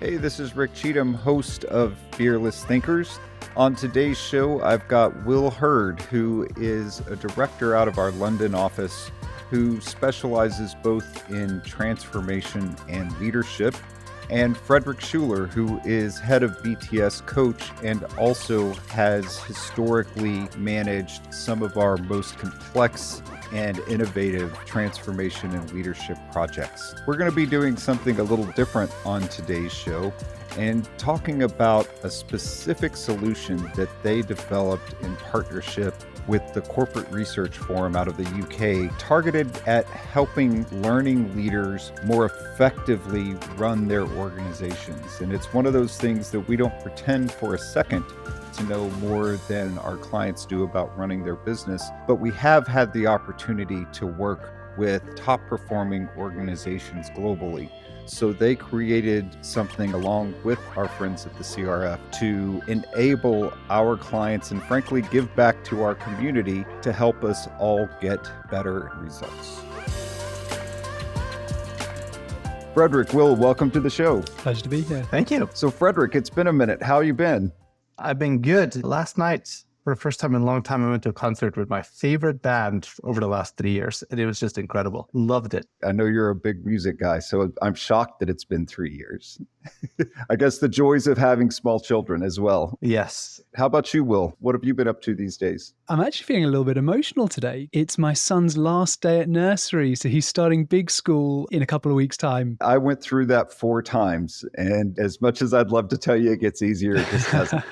Hey, this is Rick Cheatham, host of Fearless Thinkers. On today's show, I've got Will Heard, who is a director out of our London office who specializes both in transformation and leadership, and Fredrik Schuller, who is head of BTS Coach and also has historically managed some of our most complex and innovative transformation and leadership projects. We're going to be doing something a little different on today's show and talking about a specific solution that they developed in partnership with the Corporate Research Forum out of the UK, targeted at helping learning leaders more effectively run their organizations. And it's one of those things that we don't pretend for a second to know more than our clients do about running their business, but we have had the opportunity to work with top performing organizations globally. So they created something along with our friends at the CRF to enable our clients and frankly give back to our community to help us all get better results. Fredrik, Will, welcome to the show. Pleasure to be here. Thank you. So Fredrik, it's been a minute. How you been? I've been good. Last night, for the first time in a long time, I went to a concert with my favorite band over the last 3 years, and it was just incredible. Loved it. I know you're a big music guy, so I'm shocked that it's been 3 years. I guess the joys of having small children as well. Yes. How about you, Will? What have you been up to these days? I'm actually feeling a little bit emotional today. It's my son's last day at nursery, so he's starting big school in a couple of weeks' time. I went through that 4 times, and as much as I'd love to tell you it gets easier, it just hasn't.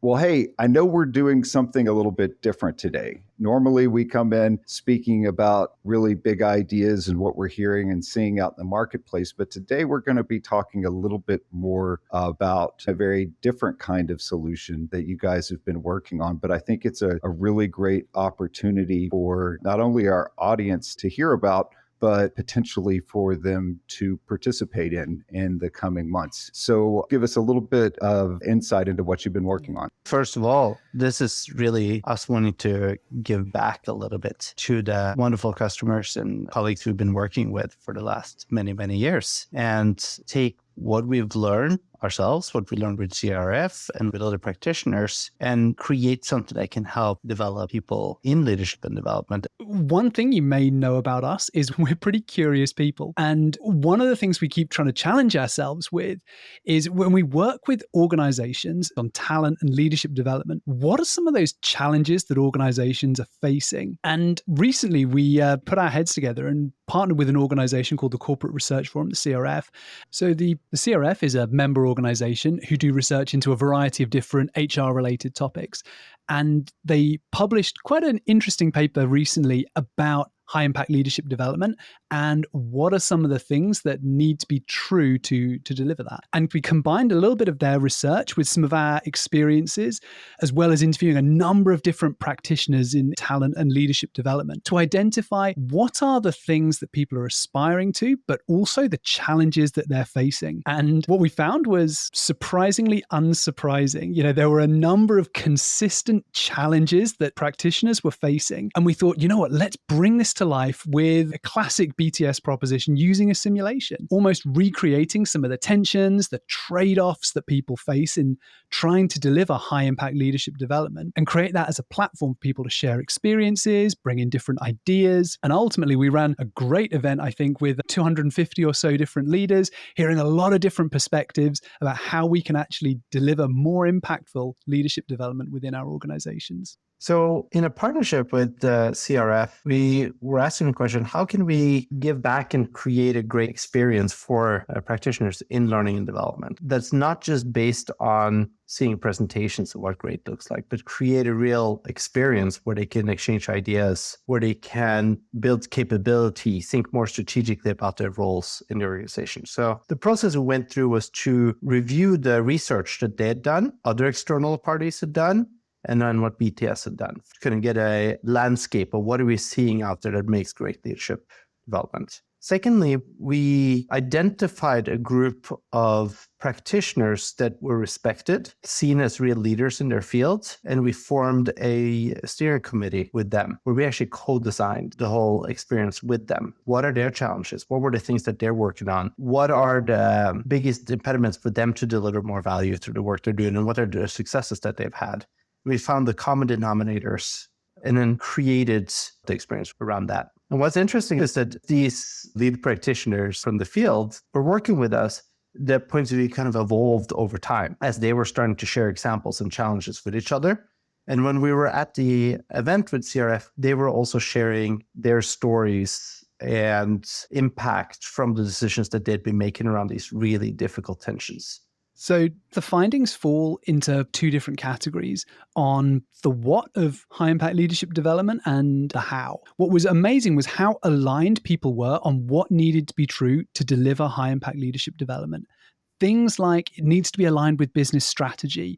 Well, hey, I know we're doing something a little bit different today. Normally, we come in speaking about really big ideas and what we're hearing and seeing out in the marketplace. But today, we're going to be talking a little bit more about a very different kind of solution that you guys have been working on. But I think it's a really great opportunity for not only our audience to hear about, but potentially for them to participate in the coming months. So give us a little bit of insight into what you've been working on. First of all, this is really us wanting to give back a little bit to the wonderful customers and colleagues we've been working with for the last many, many years and take what we've learned ourselves, what we learned with CRF and with other practitioners, and create something that can help develop people in leadership and development. One thing you may know about us is we're pretty curious people. And one of the things we keep trying to challenge ourselves with is when we work with organizations on talent and leadership development, what are some of those challenges that organizations are facing? And recently we put our heads together and partnered with an organization called the Corporate Research Forum, the CRF. So the CRF is a member organization who do research into a variety of different HR-related topics. And they published quite an interesting paper recently about high-impact leadership development and what are some of the things that need to be true to deliver that. And we combined a little bit of their research with some of our experiences, as well as interviewing a number of different practitioners in talent and leadership development to identify what are the things that people are aspiring to, but also the challenges that they're facing. And what we found was surprisingly unsurprising. You know, there were a number of consistent challenges that practitioners were facing. And we thought, you know what, let's bring this to life with a classic BTS proposition using a simulation, almost recreating some of the tensions, the trade-offs that people face in trying to deliver high-impact leadership development and create that as a platform for people to share experiences, bring in different ideas. And ultimately, we ran a great event, I think, with 250 or so different leaders, hearing a lot of different perspectives about how we can actually deliver more impactful leadership development within our organizations. So in a partnership with CRF, we were asking the question, how can we give back and create a great experience for practitioners in learning and development? That's not just based on seeing presentations of what great looks like, but create a real experience where they can exchange ideas, where they can build capability, think more strategically about their roles in the organization. So the process we went through was to review the research that they had done, other external parties had done, and then what BTS had done. Couldn't get a landscape of what are we seeing out there that makes great leadership development. Secondly, we identified a group of practitioners that were respected, seen as real leaders in their field, and we formed a steering committee with them where we actually co-designed the whole experience with them. What are their challenges? What were the things that they're working on? What are the biggest impediments for them to deliver more value through the work they're doing? And what are the successes that they've had? We found the common denominators and then created the experience around that. And what's interesting is that these lead practitioners from the field were working with us. Their points of view kind of evolved over time as they were starting to share examples and challenges with each other. And when we were at the event with CRF, they were also sharing their stories and impact from the decisions that they'd been making around these really difficult tensions. So the findings fall into two different categories on the what of high impact leadership development and the how. What was amazing was how aligned people were on what needed to be true to deliver high impact leadership development. Things like it needs to be aligned with business strategy,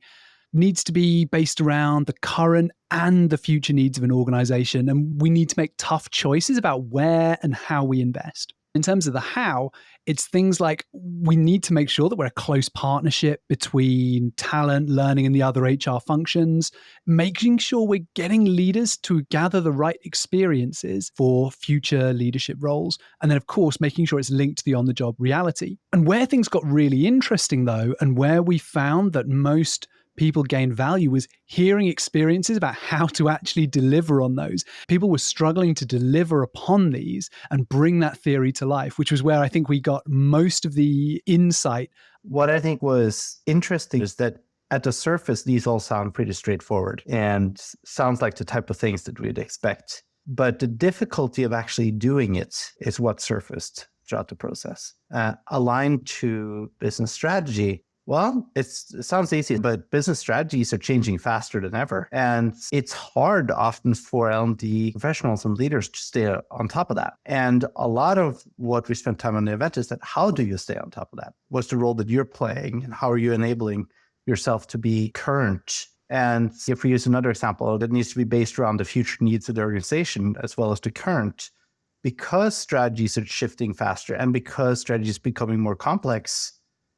needs to be based around the current and the future needs of an organization. And we need to make tough choices about where and how we invest. In terms of the how, it's things like we need to make sure that we're a close partnership between talent, learning, and the other HR functions, making sure we're getting leaders to gather the right experiences for future leadership roles. And then, of course, making sure it's linked to the on-the-job reality. And where things got really interesting, though, and where we found that most people gained value was hearing experiences about how to actually deliver on those. People were struggling to deliver upon these and bring that theory to life, which was where I think we got most of the insight. What I think was interesting is that at the surface, these all sound pretty straightforward and sounds like the type of things that we'd expect. But the difficulty of actually doing it is what surfaced throughout the process. Aligned to business strategy, well, it sounds easy, but business strategies are changing faster than ever. And it's hard often for L&D professionals and leaders to stay on top of that. And a lot of what we spent time on the event is that how do you stay on top of that? What's the role that you're playing? And how are you enabling yourself to be current? And if we use another example, that needs to be based around the future needs of the organization as well as the current. Because strategies are shifting faster and because strategies are becoming more complex,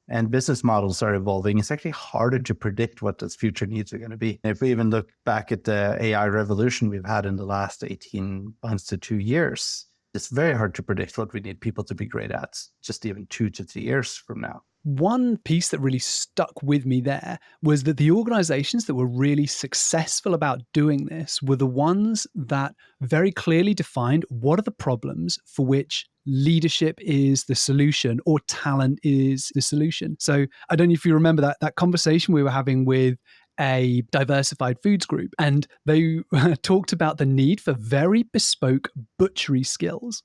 and business models are evolving, it's actually harder to predict what those future needs are going to be. If we even look back at the AI revolution we've had in the last 18 months to 2 years, it's very hard to predict what we need people to be great at, just even 2 to 3 years from now. One piece that really stuck with me there was that the organizations that were really successful about doing this were the ones that very clearly defined what are the problems for which leadership is the solution or talent is the solution. So I don't know if you remember that conversation we were having with a diversified foods group, and they talked about the need for very bespoke butchery skills.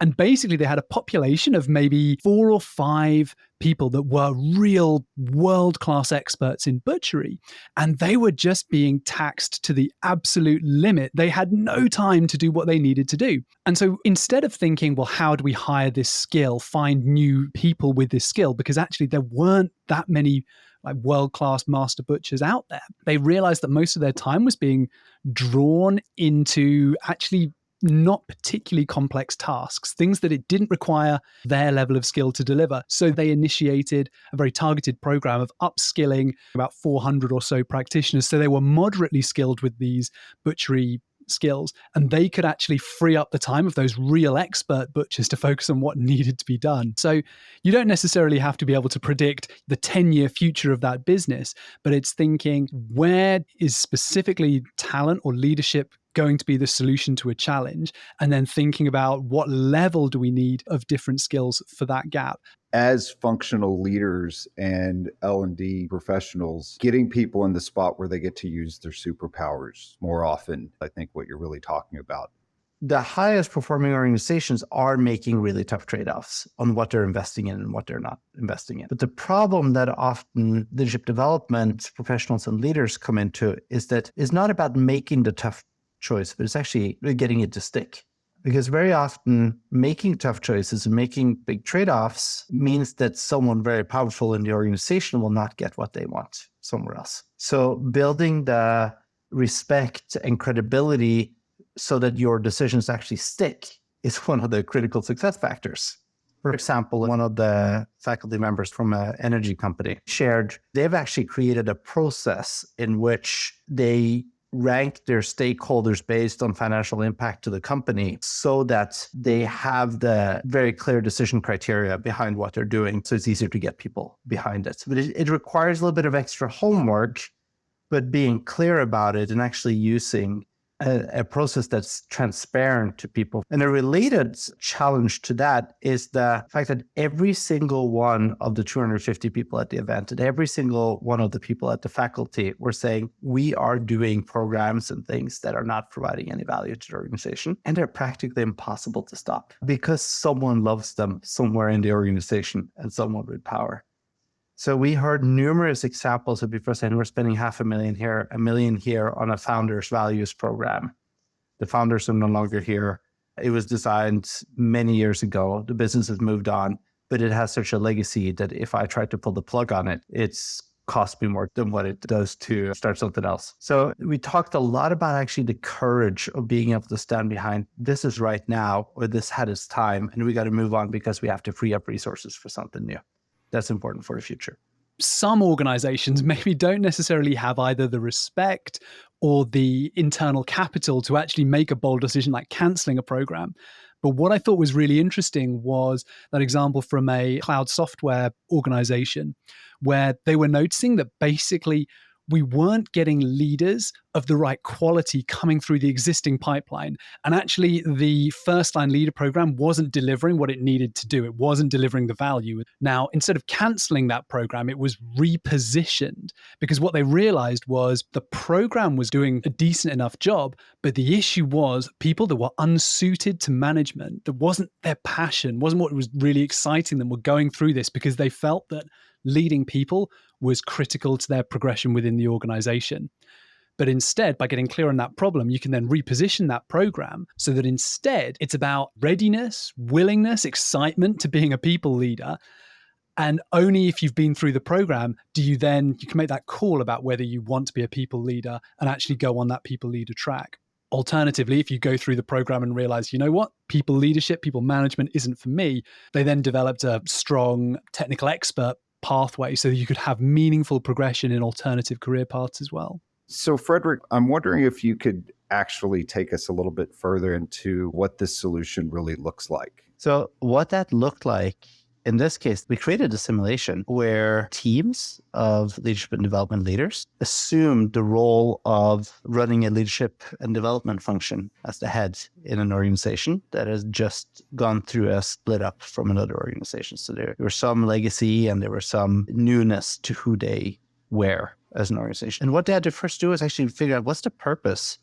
And basically they had a population of maybe 4 or 5 people that were real world-class experts in butchery, and they were just being taxed to the absolute limit. They had no time to do what they needed to do. And so instead of thinking, well, how do we hire this skill, find new people with this skill, because actually there weren't that many like world-class master butchers out there, they realized that most of their time was being drawn into actually not particularly complex tasks, things that it didn't require their level of skill to deliver. So they initiated a very targeted program of upskilling about 400 or so practitioners. So they were moderately skilled with these butchery skills, and they could actually free up the time of those real expert butchers to focus on what needed to be done. So you don't necessarily have to be able to predict the 10-year future of that business, but it's thinking, where is specifically talent or leadership going to be the solution to a challenge? And then thinking about what level do we need of different skills for that gap. As functional leaders and L&D professionals, getting people in the spot where they get to use their superpowers more often, I think what you're really talking about. The highest performing organizations are making really tough trade-offs on what they're investing in and what they're not investing in. But the problem that often leadership development professionals and leaders come into is that it's not about making the tough choice, but it's actually getting it to stick. Because very often making tough choices and making big trade-offs means that someone very powerful in the organization will not get what they want somewhere else. So building the respect and credibility so that your decisions actually stick is one of the critical success factors. For example, one of the faculty members from an energy company shared they've actually created a process in which they rank their stakeholders based on financial impact to the company so that they have the very clear decision criteria behind what they're doing. So it's easier to get people behind it. But it requires a little bit of extra homework, but being clear about it and actually using a process that's transparent to people. And a related challenge to that is the fact that every single one of the 250 people at the event and every single one of the people at the faculty were saying, we are doing programs and things that are not providing any value to the organization. And they're practically impossible to stop because someone loves them somewhere in the organization and someone with power. So we heard numerous examples of people saying, we're spending $500,000 here, $1 million here on a founder's values program. The founders are no longer here. It was designed many years ago. The business has moved on, but it has such a legacy that if I try to pull the plug on it, it's cost me more than what it does to start something else. So we talked a lot about actually the courage of being able to stand behind this is right now, or this had its time, and we got to move on because we have to free up resources for something new. That's important for the future. Some organizations maybe don't necessarily have either the respect or the internal capital to actually make a bold decision like canceling a program. But what I thought was really interesting was that example from a cloud software organization where they were noticing that basically we weren't getting leaders of the right quality coming through the existing pipeline. And actually, the first line leader program wasn't delivering what it needed to do. It wasn't delivering the value. Now, instead of canceling that program, it was repositioned because what they realized was the program was doing a decent enough job, but the issue was people that were unsuited to management, that wasn't their passion, wasn't what was really exciting them, were going through this because they felt that leading people was critical to their progression within the organization. But instead, by getting clear on that problem, you can then reposition that program so that instead it's about readiness, willingness, excitement to being a people leader. And only if you've been through the program you can make that call about whether you want to be a people leader and actually go on that people leader track. Alternatively, if you go through the program and realize, you know what, people leadership, people management isn't for me, they then developed a strong technical expert pathway so that you could have meaningful progression in alternative career paths as well. So, Fredrik, I'm wondering if you could actually take us a little bit further into what this solution really looks like. So what that looked like, in this case, we created a simulation where teams of leadership and development leaders assumed the role of running a leadership and development function as the head in an organization that has just gone through a split up from another organization. So there was some legacy and there was some newness to who they were as an organization. And what they had to first do is actually figure out what's the purpose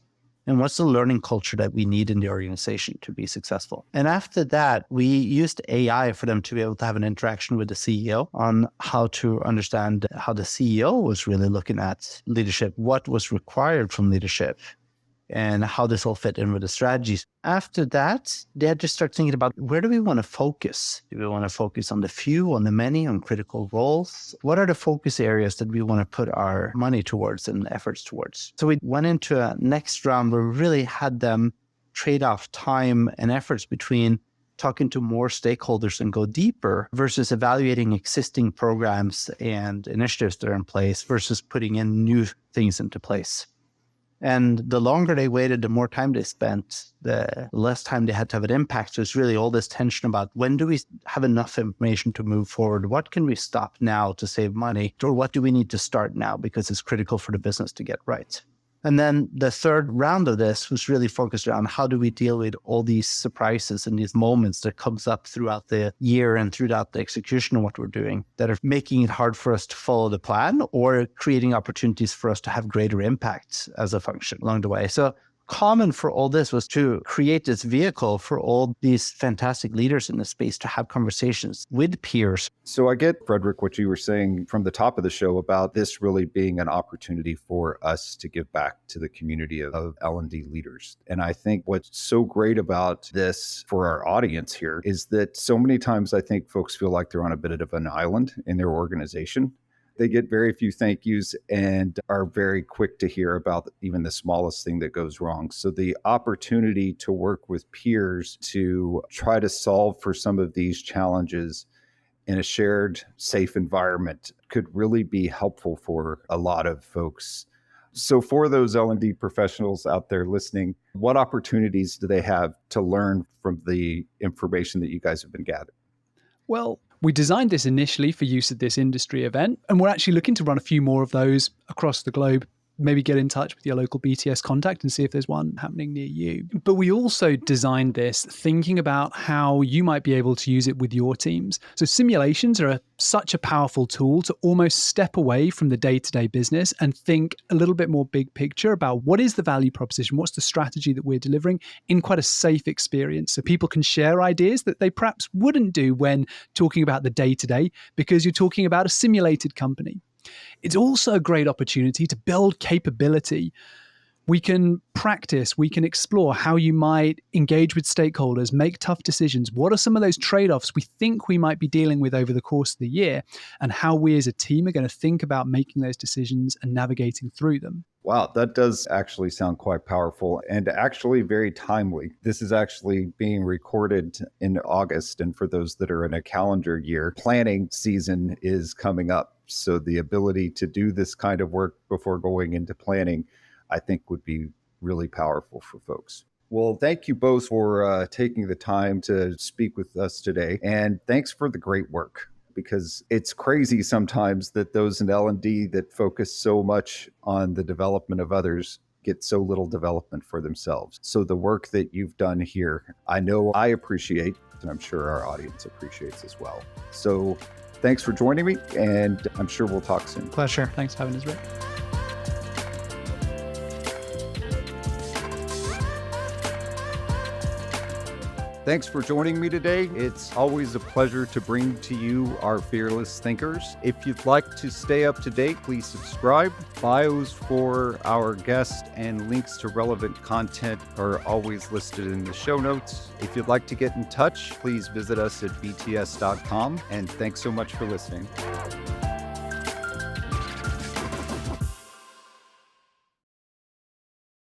and what's the learning culture that we need in the organization to be successful. And after that, we used AI for them to be able to have an interaction with the CEO on how to understand how the CEO was really looking at leadership, what was required from leadership, and how this all fit in with the strategies. After that, they had to start thinking about where do we want to focus? Do we want to focus on the few, on the many, on critical roles? What are the focus areas that we want to put our money towards and efforts towards? So we went into a next round where we really had them trade off time and efforts between talking to more stakeholders and go deeper versus evaluating existing programs and initiatives that are in place versus putting in new things into place. And the longer they waited, the more time they spent, the less time they had to have an impact. So it's really all this tension about when do we have enough information to move forward? What can we stop now to save money? Or what do we need to start now because it's critical for the business to get right? And then the third round of this was really focused around how do we deal with all these surprises and these moments that comes up throughout the year and throughout the execution of what we're doing that are making it hard for us to follow the plan or creating opportunities for us to have greater impact as a function along the way. So common for all this was to create this vehicle for all these fantastic leaders in the space to have conversations with peers. So I get, Fredrik, what you were saying from the top of the show about this really being an opportunity for us to give back to the community of L&D leaders. And I think what's so great about this for our audience here is that so many times I think folks feel like they're on a bit of an island in their organization. They get very few thank yous and are very quick to hear about even the smallest thing that goes wrong. So the opportunity to work with peers to try to solve for some of these challenges in a shared, safe environment could really be helpful for a lot of folks. So for those L&D professionals out there listening, what opportunities do they have to learn from the information that you guys have been gathering? Well, we designed this initially for use at this industry event, and we're actually looking to run a few more of those across the globe. Maybe get in touch with your local BTS contact and see if there's one happening near you. But we also designed this thinking about how you might be able to use it with your teams. So simulations are such a powerful tool to almost step away from the day-to-day business and think a little bit more big picture about what is the value proposition, what's the strategy that we're delivering in quite a safe experience. So people can share ideas that they perhaps wouldn't do when talking about the day-to-day because you're talking about a simulated company. It's also a great opportunity to build capability. We can practice, we can explore how you might engage with stakeholders, make tough decisions. What are some of those trade-offs we think we might be dealing with over the course of the year, and how we as a team are going to think about making those decisions and navigating through them. Wow, that does actually sound quite powerful and actually very timely. This is actually being recorded in August. And for those that are in a calendar year, planning season is coming up. So the ability to do this kind of work before going into planning, I think would be really powerful for folks. Well, thank you both for taking the time to speak with us today. And thanks for the great work, because it's crazy sometimes that those in L&D that focus so much on the development of others get so little development for themselves. So the work that you've done here, I know I appreciate, and I'm sure our audience appreciates as well. So thanks for joining me, and I'm sure we'll talk soon. Pleasure. Thanks for having us, Rick. Thanks for joining me today. It's always a pleasure to bring to you our fearless thinkers. If you'd like to stay up to date, please subscribe. Bios for our guests and links to relevant content are always listed in the show notes. If you'd like to get in touch, please visit us at bts.com. And thanks so much for listening.